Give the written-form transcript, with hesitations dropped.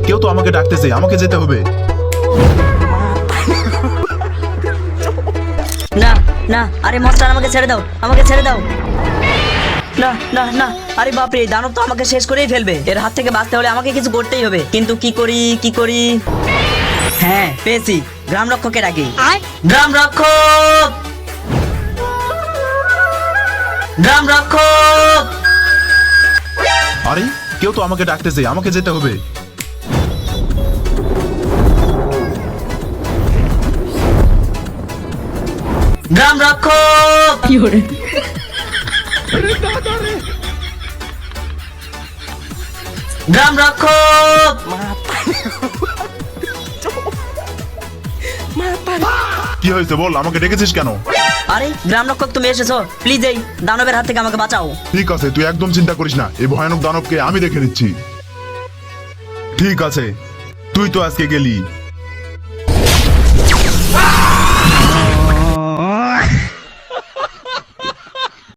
কেউ তো আমাকে ডাকতেছে, আমাকে যেতে হবে। না না, আরে মাস্টার আমাকে ছেড়ে দাও, আমাকে ছেড়ে দাও। না না না, আরে বাপরে, দানব তো আমাকে শেষ করেই ফেলবে। এর হাত থেকে বাঁচতে হলে আমাকে কিছু করতেই হবে, কিন্তু কি করি কি করি। হ্যাঁ, পেয়েছি, গ্রাম রক্ষকে ডাকি। গ্রাম রক্ষক, গ্রাম রক্ষক। আরে কেউ তো আমাকে ডাকতেছে, আমাকে যেতে হবে। গ্রাম রক্ষক, গ্রাম রক্ষক। কি হয়েছে বল, আমাকে ডেকেছিস কেন? আরে গ্রাম রক্ষক, তুমি এসেছো, প্লিজ এই দানবের হাত থেকে আমাকে বাঁচাও। ঠিক আছে, তুই একদম চিন্তা করিস না, এই ভয়ানক দানবকে আমি দেখে নিচ্ছি। ঠিক আছে, তুই তো আজকে গেলি,